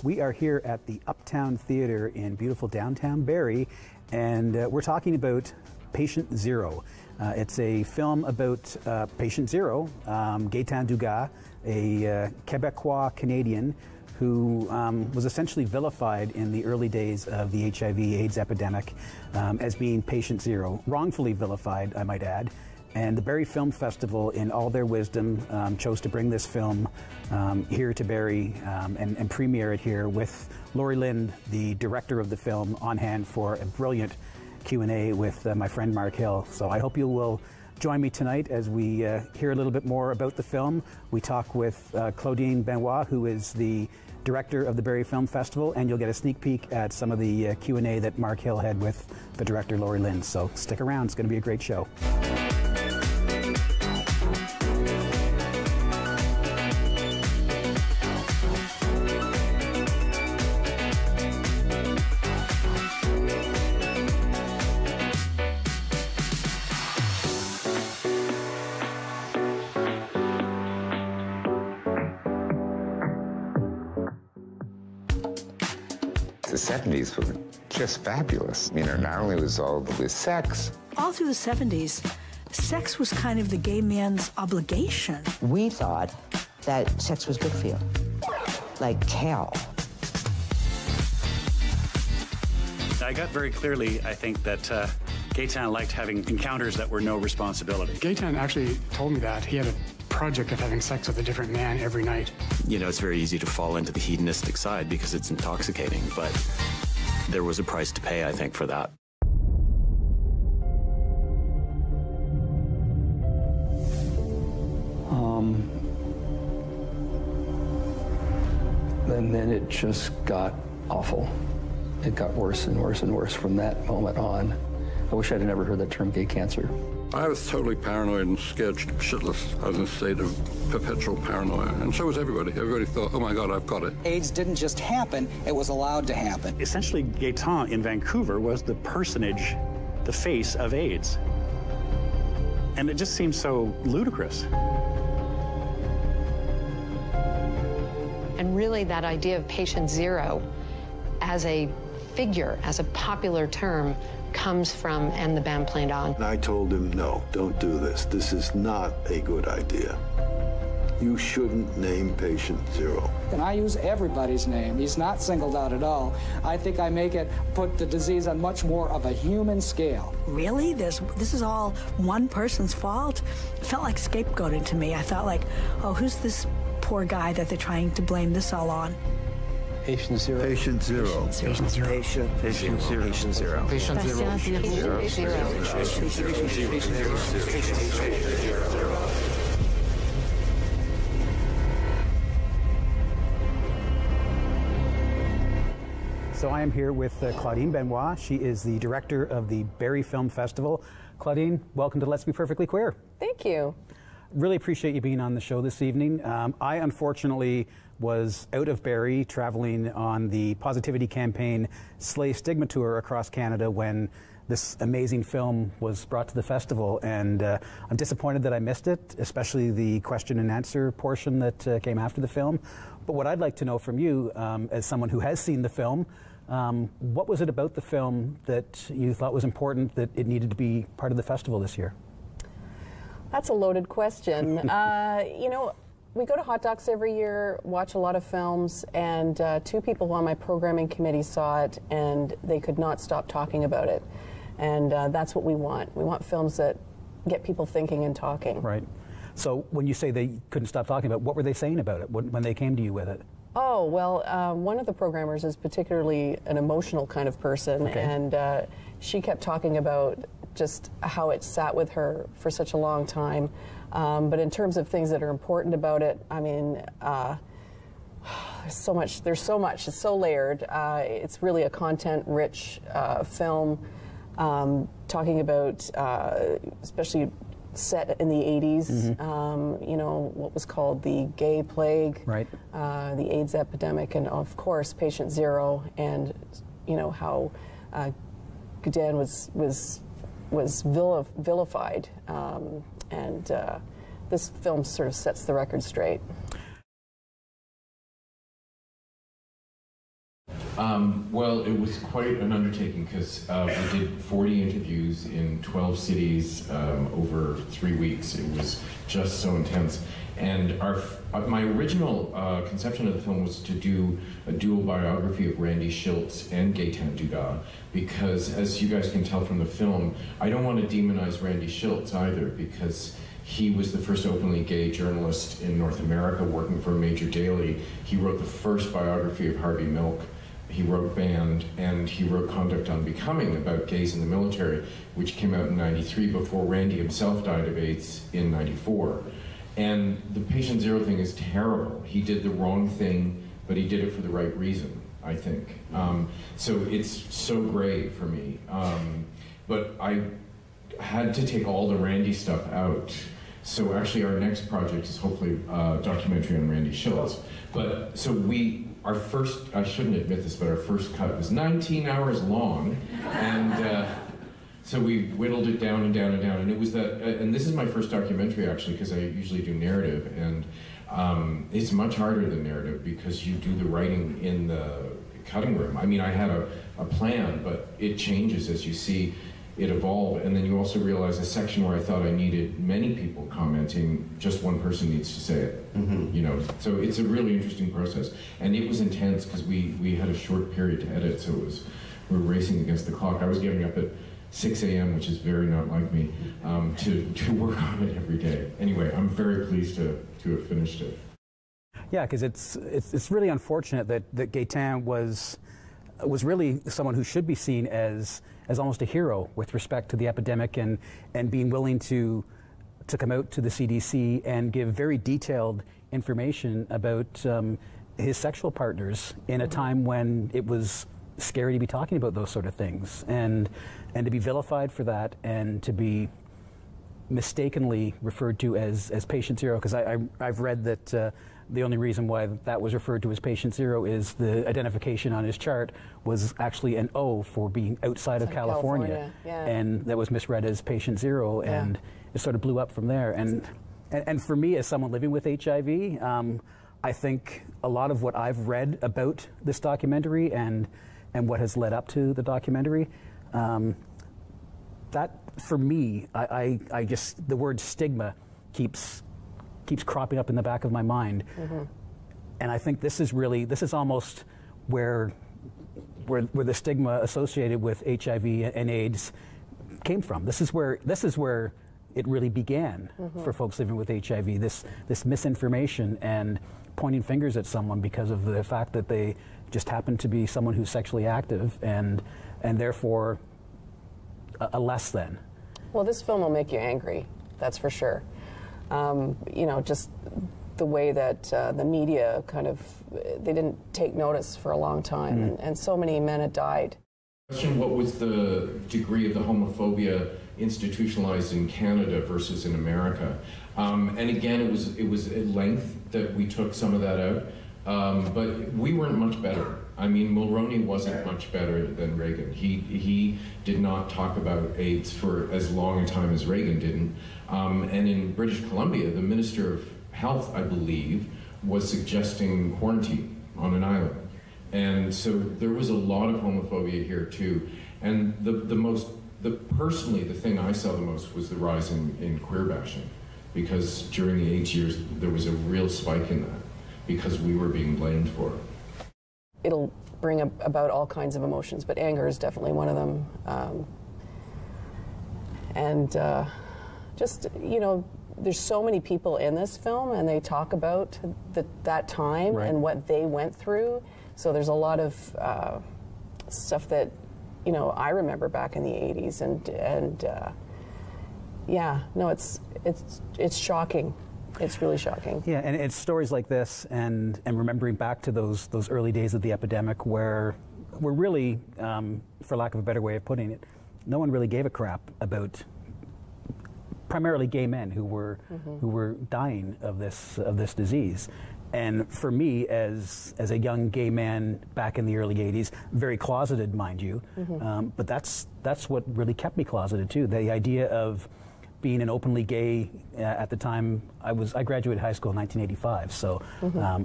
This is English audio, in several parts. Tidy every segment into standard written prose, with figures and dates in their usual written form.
We are here at the Uptown Theatre in beautiful downtown Barrie, and we're talking about Patient Zero. It's a film about Patient Zero, Gaetan Dugas, a Quebecois Canadian who was essentially vilified in the early days of the HIV/AIDS epidemic as being Patient Zero, wrongfully vilified, I might add. And the Barrie Film Festival, in all their wisdom, chose to bring this film here to Barrie and premiere it here with Laurie Lynd, the director of the film, on hand for a brilliant Q&A with my friend Mark Hill. So I hope you will join me tonight as we hear a little bit more about the film. We talk with Claudine Benoit, who is the director of the Barrie Film Festival, and you'll get a sneak peek at some of the Q&A that Mark Hill had with the director Laurie Lynd. So stick around, it's going to be a great show. The 70s were just fabulous. You know, not only was all the sex. All through the 70s, sex was kind of the gay man's obligation. We thought that sex was good for you, like kale. I got very clearly, I think, that Gaetan liked having encounters that were no responsibility. Gaetan actually told me that. He had a project of having sex with a different man every night. You know, it's very easy to fall into the hedonistic side because it's intoxicating, but there was a price to pay, I think, for that. And then it just got awful. It got worse and worse and worse from that moment on. I wish I'd never heard that term, gay cancer. I was totally paranoid and scared shitless. I was in a state of perpetual paranoia, and so was everybody. Everybody thought, oh my God, I've got it. AIDS didn't just happen, it was allowed to happen. Essentially, Gaetan in Vancouver was the personage, the face of AIDS. And it just seems so ludicrous. And really that idea of Patient Zero as a figure, as a popular term, comes from And the Band Played On. I told him, no, don't do this. This is not a good idea. You shouldn't name Patient Zero. And I use everybody's name. He's not singled out at all. I think I make it put the disease on much more of a human scale. Really? This is all one person's fault? It felt like scapegoating to me. I thought like, oh, who's this poor guy that they're trying to blame this all on? Patient Zero. Patient Zero. Patient Zero. Patient Zero. Patient Zero. Patient Zero. So I am here with Claudine Benoit. She is the director of the Barrie Film Festival. Claudine, welcome to Let's Be Perfectly Queer. Thank you. Really appreciate you being on the show this evening. I unfortunately was out of Barrie traveling on the Positivity Campaign Slay Stigma Tour across Canada when this amazing film was brought to the festival, and I'm disappointed that I missed it, especially the question and answer portion that came after the film. But what I'd like to know from you, as someone who has seen the film, what was it about the film that you thought was important that it needed to be part of the festival this year? That's a loaded question. You know, we go to Hot Docs every year, watch a lot of films, and two people on my programming committee saw it, and they could not stop talking about it. And that's what we want. We want films that get people thinking and talking. Right. So when you say they couldn't stop talking about it, what were they saying about it when they came to you with it? Oh, well, one of the programmers is particularly an emotional kind of person, okay. And she kept talking about just how it sat with her for such a long time. But in terms of things that are important about it, I mean, there's so much, it's so layered. It's really a content-rich film, talking about, especially set in the 80s, you know, what was called the gay plague, right. The AIDS epidemic, and of course Patient Zero, and you know how Gaetan was vilified, and this film sort of sets the record straight. Well, it was quite an undertaking because we did 40 interviews in 12 cities over 3 weeks. It was just so intense. And my original conception of the film was to do a dual biography of Randy Shilts and Gaëtan Dugas, because as you guys can tell from the film, I don't want to demonize Randy Shilts either, because he was the first openly gay journalist in North America working for a major daily. He wrote the first biography of Harvey Milk. He wrote Banned, and he wrote Conduct Unbecoming about gays in the military, which came out in '93 before Randy himself died of AIDS in '94. And the Patient Zero thing is terrible. He did the wrong thing, but he did it for the right reason, I think. So it's so great for me. But I had to take all the Randy stuff out. So actually our next project is hopefully a documentary on Randy Shilts. But so our first, I shouldn't admit this, but our first cut was 19 hours long. And so we whittled it down and down and down. And it was that, and this is my first documentary actually, because I usually do narrative. And it's much harder than narrative because you do the writing in the cutting room. I mean, I had a plan, but it changes as you see it evolve. And then you also realize a section where I thought I needed many people commenting, just one person needs to say it. You know, so it's a really interesting process. And it was intense because we had a short period to edit, so we were racing against the clock. I was getting up at 6 a.m., which is very not like me, to work on it every day. Anyway, I'm very pleased to have finished it. Yeah, because it's really unfortunate that Gaëtan was really someone who should be seen as almost a hero with respect to the epidemic, and being willing to come out to the CDC and give very detailed information about his sexual partners in a time when it was scary to be talking about those sort of things, and to be vilified for that, and to be mistakenly referred to as Patient Zero, because I've read that the only reason why that was referred to as Patient Zero is the identification on his chart was actually an O for being outside of California. Yeah. And that was misread as Patient Zero, and it sort of blew up from there. And for me, as someone living with HIV, I think a lot of what I've read about this documentary and what has led up to the documentary, that for me, I just, the word stigma keeps cropping up in the back of my mind. And I think this is almost where the stigma associated with HIV and AIDS came from. This is where it really began for folks living with HIV, this misinformation and pointing fingers at someone because of the fact that they just happen to be someone who's sexually active and therefore a less than. Well, this film will make you angry, that's for sure. You know, just the way that the media kind of, they didn't take notice for a long time, and so many men had died. What was the degree of the homophobia institutionalized in Canada versus in America? And again, it was at length that we took some of that out, but we weren't much better. I mean, Mulroney wasn't much better than Reagan. He did not talk about AIDS for as long a time as Reagan didn't. And in British Columbia, the Minister of Health, I believe, was suggesting quarantine on an island. And so there was a lot of homophobia here too. And personally, the thing I saw the most was the rise in queer bashing, because during the AIDS years, there was a real spike in that because we were being blamed for it. It'll bring about all kinds of emotions, but anger is definitely one of them. Just, you know, there's so many people in this film, and they talk about that time and what they went through. So there's a lot of stuff that, you know, I remember back in the 80s, and yeah, no, it's shocking. It's really shocking. Yeah, and it's stories like this, and remembering back to those early days of the epidemic, where we're really, for lack of a better way of putting it, no one really gave a crap about primarily gay men who were dying of this disease. And for me, as a young gay man back in the early 80s, very closeted, mind you, but that's what really kept me closeted too. The idea of being an openly gay at the time, I graduated high school in 1985, so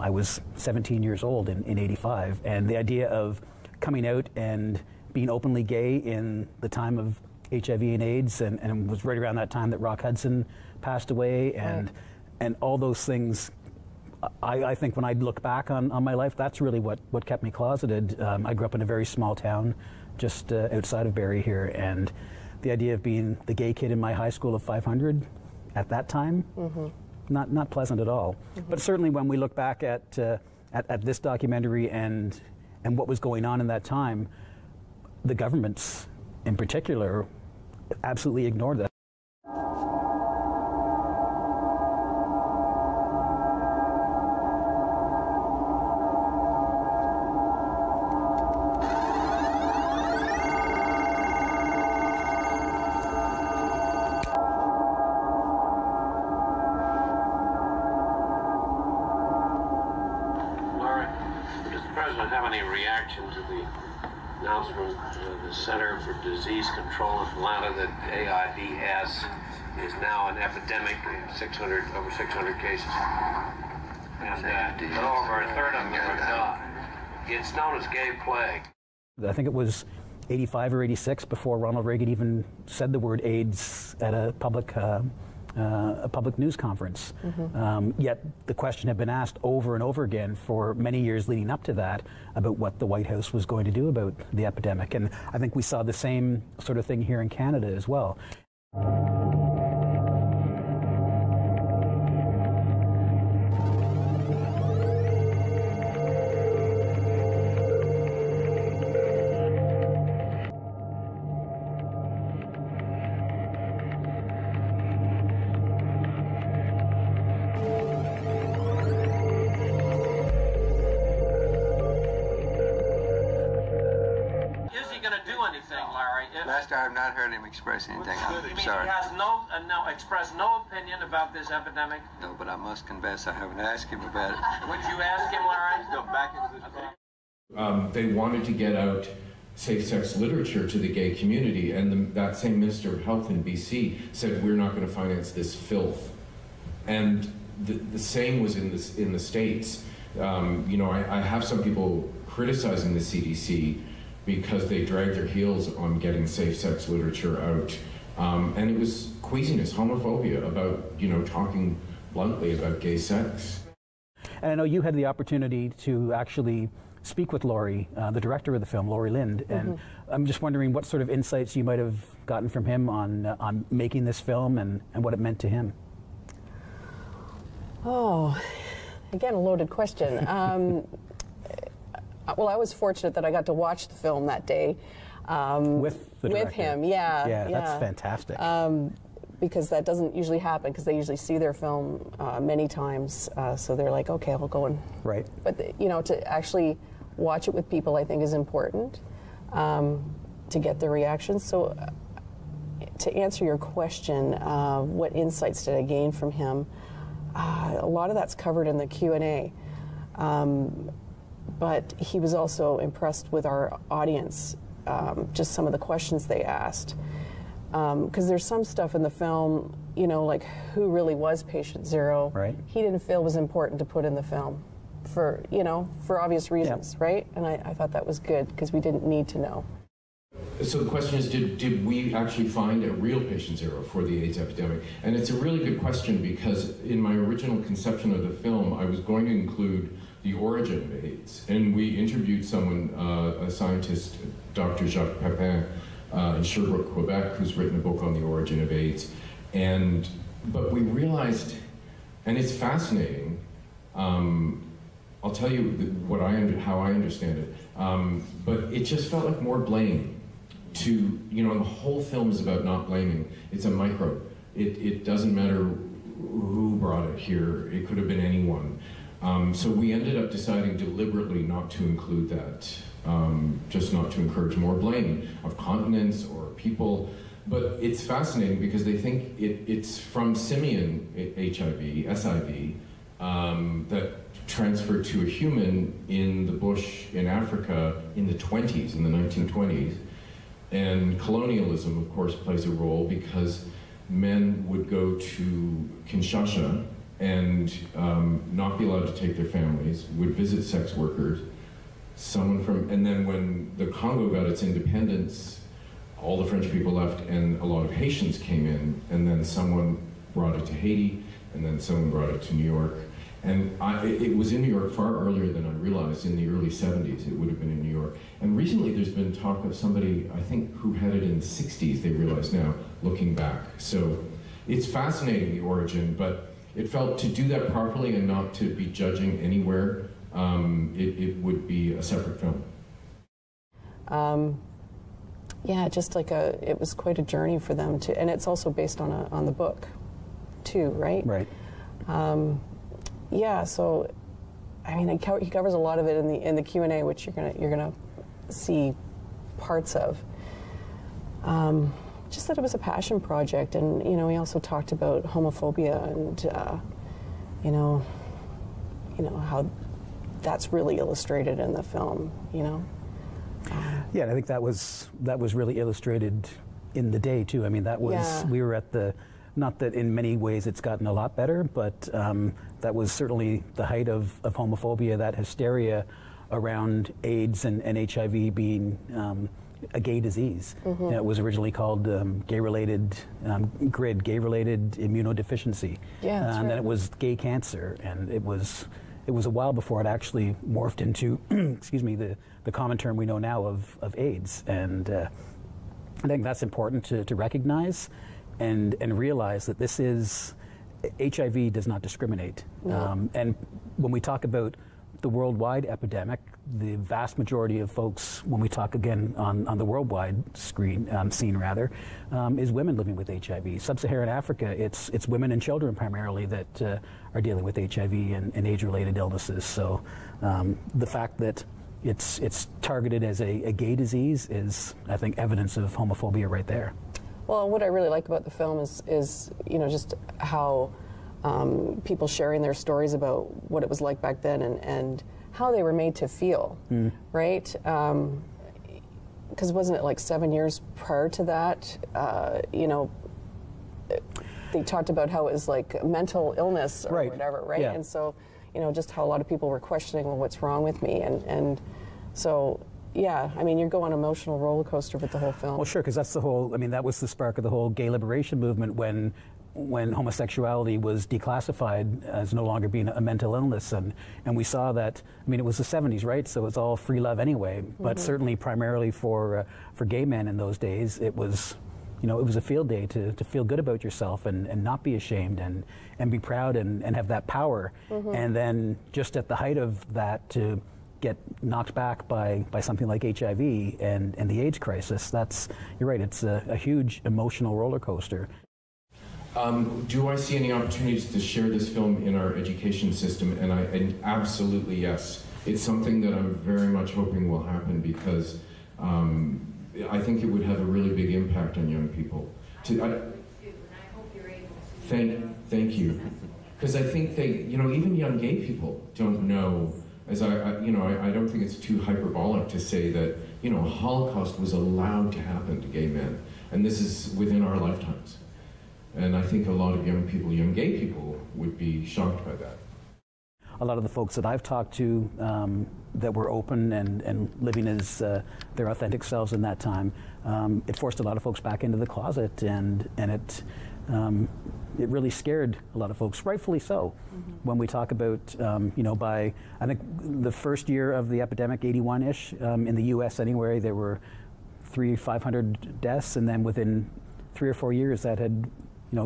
I was 17 years old in 85, and the idea of coming out and being openly gay in the time of HIV and AIDS, and it was right around that time that Rock Hudson passed away, and all those things. I think when I look back on my life, that's really what kept me closeted. I grew up in a very small town just outside of Barrie here, and the idea of being the gay kid in my high school of 500 at that time, not pleasant at all. But certainly when we look back at this documentary and what was going on in that time, the governments in particular absolutely ignored that. Center for Disease Control in Atlanta that AIDS is now an epidemic, over 600 cases. And over a third of them are died. It's known as gay plague. I think it was 85 or 86 before Ronald Reagan even said the word AIDS at a public news conference. Yet the question had been asked over and over again for many years leading up to that about what the White House was going to do about the epidemic. And I think we saw the same sort of thing here in Canada as well. I've not heard him express anything. I'm sorry. He has expressed no opinion about this epidemic? No, but I must confess I haven't asked him about it. Would you ask him, Larry? Go back into the They wanted to get out safe-sex literature to the gay community, and that same Minister of Health in BC said, we're not going to finance this filth. And the same was in the States. You know, I have some people criticizing the CDC because they dragged their heels on getting safe-sex literature out. And it was queasiness, homophobia about, you know, talking bluntly about gay sex. And I know you had the opportunity to actually speak with Laurie, the director of the film, Laurie Lynd, and I'm just wondering what sort of insights you might have gotten from him on making this film and what it meant to him. Oh, again, a loaded question. Well, I was fortunate that I got to watch the film that day. With the director. With him, yeah. Yeah, that's fantastic. Because that doesn't usually happen, because they usually see their film many times, so they're like, okay, I'll go and... Right. But, you know, to actually watch it with people, I think, is important to get their reactions. So to answer your question, what insights did I gain from him? A lot of that's covered in the Q&A. But he was also impressed with our audience, just some of the questions they asked. Because there's some stuff in the film, you know, like who really was patient zero. Right. He didn't feel was important to put in the film for, you know, for obvious reasons, right? And I thought that was good because we didn't need to know. So the question is, did we actually find a real patient zero for the AIDS epidemic? And it's a really good question because in my original conception of the film, I was going to include the origin of AIDS. And we interviewed someone, a scientist, Dr. Jacques Pepin, in Sherbrooke, Quebec, who's written a book on the origin of AIDS. But we realized, and it's fascinating, I'll tell you how I understand it, but it just felt like more blame. You know, the whole film is about not blaming. It's a microbe. It doesn't matter who brought it here. It could have been anyone. So we ended up deciding deliberately not to include that, just not to encourage more blame of continents or people. But it's fascinating because they think it's from simian HIV, SIV, that transferred to a human in the bush in Africa in the 20s, in the 1920s. And colonialism, of course, plays a role because men would go to Kinshasa and not be allowed to take their families, would visit sex workers, someone from, and then when the Congo got its independence, all the French people left and a lot of Haitians came in, and then someone brought it to Haiti, and then someone brought it to New York. And it was in New York far earlier than I realized. In the early 70s, it would have been in New York. And recently there's been talk of somebody, I think, who had it in the 60s, they realize now, looking back. So it's fascinating, the origin, but it felt to do that properly and not to be judging anywhere, it would be a separate film. Yeah, just like it was quite a journey for them to, and it's also based on the book, too, right? Right. Yeah, so I mean, he covers a lot of it in the Q&A, which you're gonna see parts of. Just that it was a passion project, and he also talked about homophobia and how that's really illustrated in the film. Yeah, and I think that was really illustrated in the day too. I mean, that was we were at the. Not that in many ways it's gotten a lot better, but that was certainly the height of homophobia, that hysteria around AIDS and HIV being a gay disease. Mm-hmm. It was originally called gay-related gay-related immunodeficiency. Yeah, that's and right. then it was gay cancer, and it was a while before it actually morphed into, excuse me, the common term we know now of AIDS. And I think that's important to recognize. And realize that this is, HIV does not discriminate. No. And when we talk about the worldwide epidemic, the vast majority of folks, when we talk again on the worldwide scene, is women living with HIV. Sub-Saharan Africa, it's women and children primarily that are dealing with HIV and age-related illnesses. So the fact that it's targeted as a gay disease is, I think, evidence of homophobia right there. Well, what I really like about the film is just how people sharing their stories about what it was like back then and how they were made to feel, right? Because wasn't it like 7 years prior to that, they talked about how it was like mental illness or whatever, right? Yeah. And so, just how a lot of people were questioning, well, what's wrong with me? And so, yeah, I mean, you're going emotional roller coaster with the whole film. Well, sure, because that's the whole, I mean, that was the spark of the whole gay liberation movement when homosexuality was declassified as no longer being a mental illness. And we saw that, I mean, it was the 70s, right? So it's all free love anyway. But certainly primarily for gay men in those days, it was, it was a field day to feel good about yourself and not be ashamed and be proud and have that power. And then just at the height of that to get knocked back by something like HIV and the AIDS crisis, you're right, it's a huge emotional roller coaster. Do I see any opportunities to share this film in our education system? And absolutely yes. It's something that I'm very much hoping will happen because I think it would have a really big impact on young people. Thank you. Because I think even young gay people don't know. As I don't think it's too hyperbolic to say that, Holocaust was allowed to happen to gay men, and this is within our lifetimes. And I think a lot of young gay people would be shocked by that. A lot of the folks that I've talked to that were open and living as their authentic selves in that time, it forced a lot of folks back into the closet, and it really scared a lot of folks, rightfully so. When we talk about, by, I think, the first year of the epidemic, 81-ish, in the U.S. anyway, there were 500 deaths, and then within 3 or 4 years that had,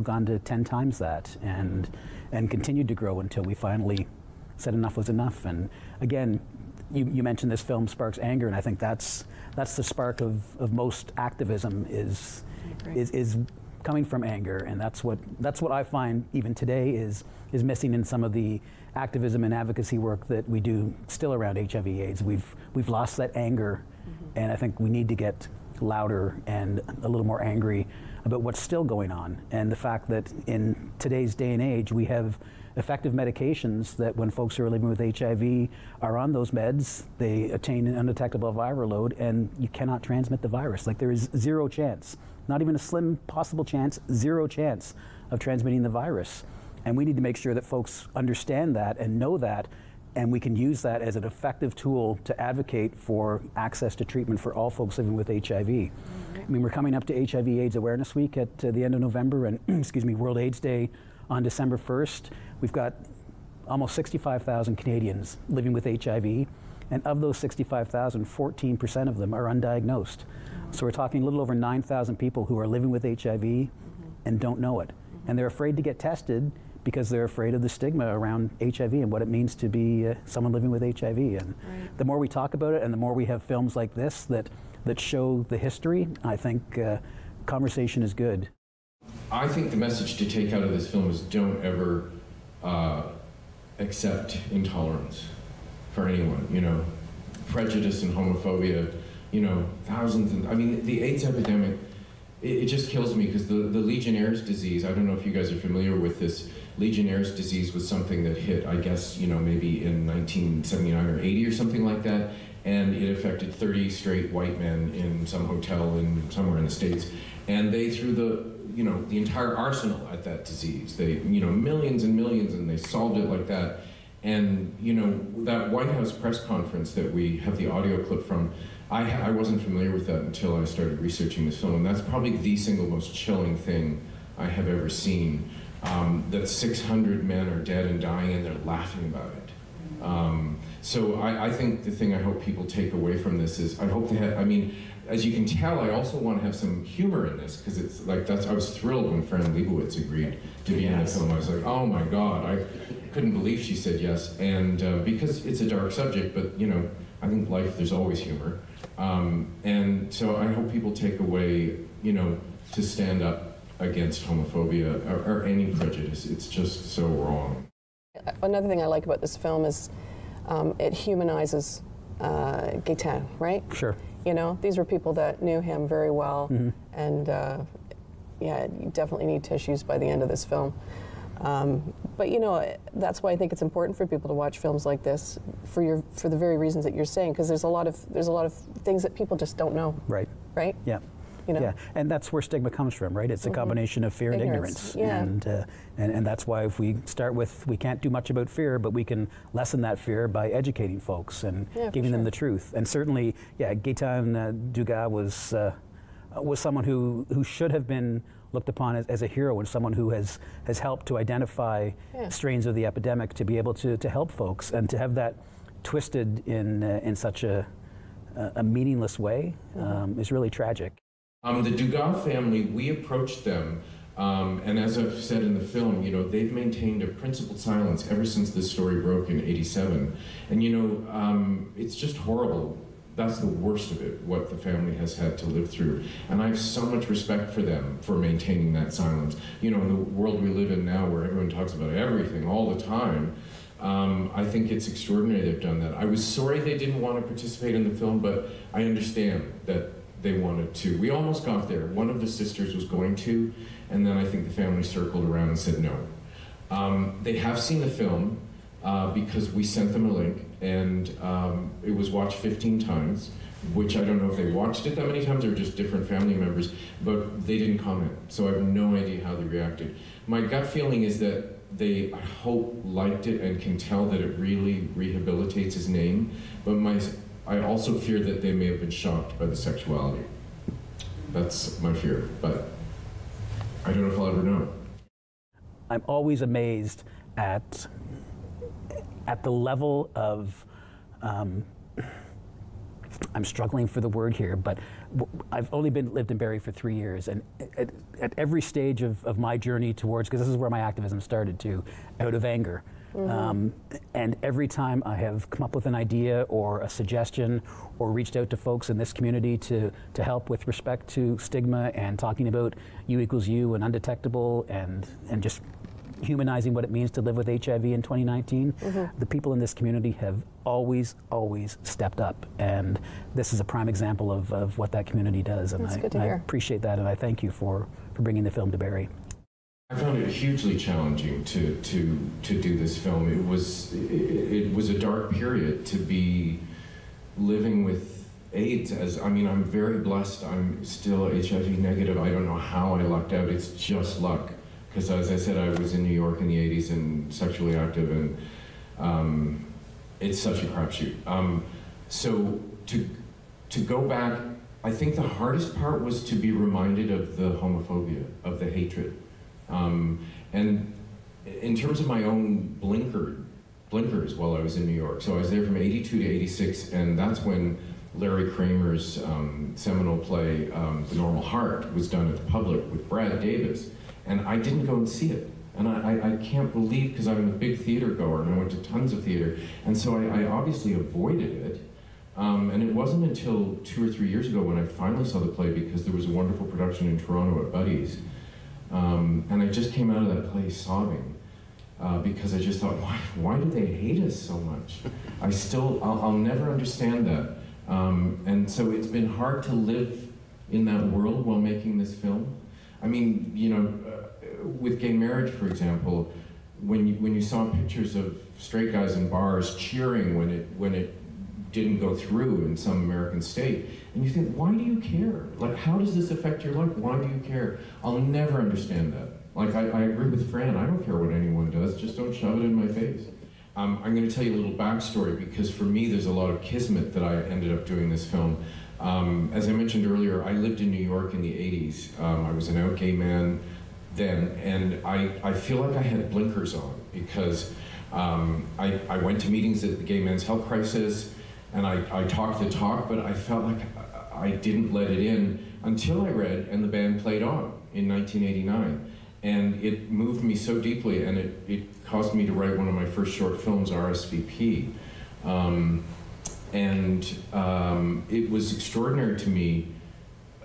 gone to 10 times that, and continued to grow until we finally said enough was enough. And again, you mentioned this film sparks anger, and I think that's the spark of most activism is coming from anger, and that's what I find even today is missing in some of the activism and advocacy work that we do still around HIV/AIDS. We've lost that anger, and I think we need to get louder and a little more angry about what's still going on, and the fact that in today's day and age we have effective medications that when folks who are living with HIV are on those meds, they attain an undetectable viral load, and you cannot transmit the virus. Like, there is zero chance, not even a slim possible chance, zero chance of transmitting the virus. And we need to make sure that folks understand that and know that and we can use that as an effective tool to advocate for access to treatment for all folks living with HIV. I mean, we're coming up to HIV/AIDS Awareness Week at the end of November, and excuse me, World AIDS Day on December 1st. We've got almost 65,000 Canadians living with HIV, and of those 65,000, 14% of them are undiagnosed. So we're talking a little over 9,000 people who are living with HIV and don't know it. And they're afraid to get tested because they're afraid of the stigma around HIV and what it means to be someone living with HIV. And the more we talk about it and the more we have films like this that show the history, I think conversation is good. I think the message to take out of this film is don't ever accept intolerance for anyone, you know. Prejudice and homophobia, you know, thousands, and I mean, the AIDS epidemic, it just kills me because the Legionnaire's disease, I don't know if you guys are familiar with this, Legionnaire's disease was something that hit, I guess, you know, maybe in 1979 or 80 or something like that, and it affected 30 straight white men in some hotel somewhere in the States, and they threw the entire arsenal at that disease. They, you know, millions and millions, and they solved it like that. And, you know, that White House press conference that we have the audio clip from, I wasn't familiar with that until I started researching this film, and that's probably the single most chilling thing I have ever seen. That 600 men are dead and dying, and they're laughing about it. So I think the thing I hope people take away from this is, I hope they have, I mean, as you can tell, I also want to have some humor in this, because it's like, I was thrilled when Fran Lebowitz agreed to be in the film. I was like, oh my God, I couldn't believe she said yes. And because it's a dark subject, but you know, I think life, there's always humor. And so I hope people take away, you know, to stand up against homophobia or any prejudice. It's just so wrong. Another thing I like about this film is it humanizes Gaetan, right? Sure. You know, these were people that knew him very well, and yeah, you definitely need tissues by the end of this film. But you know, that's why I think it's important for people to watch films like this for the very reasons that you're saying, because there's a lot of things that people just don't know. Right. Right. Yeah. You know? Yeah, and that's where stigma comes from, right? It's a combination of fear and ignorance. Yeah. And that's why if we start with, we can't do much about fear, but we can lessen that fear by educating folks and giving them the truth. And certainly, yeah, Gaetan Dugas was someone who should have been looked upon as a hero, and someone who has helped to identify strains of the epidemic, to be able to help folks, and to have that twisted in such a meaningless way is really tragic. The Dugas family, we approached them, and as I've said in the film, you know, they've maintained a principled silence ever since this story broke in '87. And you know, it's just horrible. That's the worst of it, what the family has had to live through. And I have so much respect for them for maintaining that silence. You know, in the world we live in now, where everyone talks about everything all the time, I think it's extraordinary they've done that. I was sorry they didn't want to participate in the film, but I understand that they wanted to. We almost got there. One of the sisters was going to, and then I think the family circled around and said no. They have seen the film because we sent them a link, and it was watched 15 times, which I don't know if they watched it that many times or just different family members, but they didn't comment, so I have no idea how they reacted. My gut feeling is that they, I hope, liked it and can tell that it really rehabilitates his name, but I also fear that they may have been shocked by the sexuality. That's my fear, but I don't know if I'll ever know. I'm always amazed at the level of, I'm struggling for the word here, but I've only lived in Barrie for 3 years, and at every stage of my journey towards, because this is where my activism started too, out of anger. And every time I have come up with an idea or a suggestion or reached out to folks in this community to help with respect to stigma and talking about U equals U and undetectable and just humanizing what it means to live with HIV in 2019, the people in this community have always stepped up. And this is a prime example of what that community does. And I appreciate that, and I thank you for bringing the film to Barrie. I found it hugely challenging to do this film. It was a dark period to be living with AIDS. I mean, I'm very blessed. I'm still HIV negative. I don't know how I lucked out. It's just luck. Because as I said, I was in New York in the '80s and sexually active, and it's such a crapshoot. So to go back, I think the hardest part was to be reminded of the homophobia, of the hatred. And in terms of my own blinkers while I was in New York, so I was there from 82 to 86, and that's when Larry Kramer's seminal play, The Normal Heart, was done at the Public with Brad Davis, and I didn't go and see it. And I can't believe, because I'm a big theater goer, and I went to tons of theater, and so I obviously avoided it. And it wasn't until 2 or 3 years ago when I finally saw the play, because there was a wonderful production in Toronto at Buddy's. And I just came out of that play sobbing, because I just thought, why do they hate us so much? I'll never understand that. And so it's been hard to live in that world while making this film. I mean, you know, with gay marriage, for example, when you saw pictures of straight guys in bars cheering when it didn't go through in some American state, and you think, why do you care? Like, how does this affect your life? Why do you care? I'll never understand that. Like, I agree with Fran. I don't care what anyone does. Just don't shove it in my face. I'm going to tell you a little backstory, because for me, there's a lot of kismet that I ended up doing this film. As I mentioned earlier, I lived in New York in the 80s. I was an out gay man then, and I feel like I had blinkers on, because I went to meetings at the Gay Men's Health Crisis, and I talked the talk, but I felt like I didn't let it in until I read And the Band Played On in 1989. And it moved me so deeply, and it caused me to write one of my first short films, RSVP. It was extraordinary to me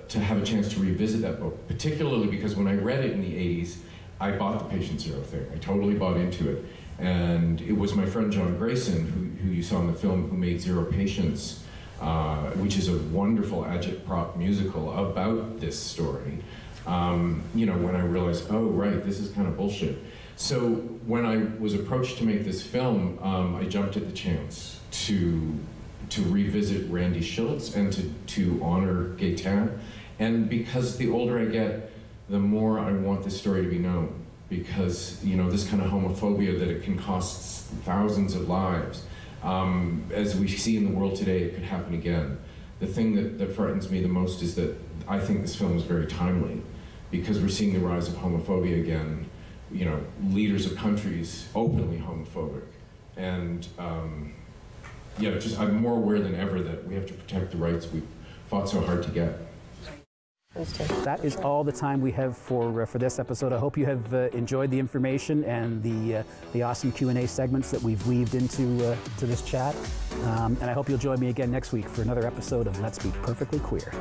to have a chance to revisit that book, particularly because when I read it in the 80s, I bought the Patient Zero thing. I totally bought into it. And it was my friend John Grayson, who you saw in the film, who made Zero Patients, which is a wonderful agitprop musical about this story. You know, when I realized, oh, right, this is kind of bullshit. So when I was approached to make this film, I jumped at the chance to revisit Randy Schultz and to honor Gaetan. And because the older I get, the more I want this story to be known. Because, you know, this kind of homophobia, that it can cost thousands of lives. As we see in the world today, it could happen again. The thing that frightens me the most is that I think this film is very timely, because we're seeing the rise of homophobia again. You know, leaders of countries openly homophobic. And yeah, I'm more aware than ever that we have to protect the rights we've fought so hard to get. That is all the time we have for this episode. I hope you have enjoyed the information and the awesome Q&A segments that we've weaved into to this chat. And I hope you'll join me again next week for another episode of Let's Be Perfectly Queer.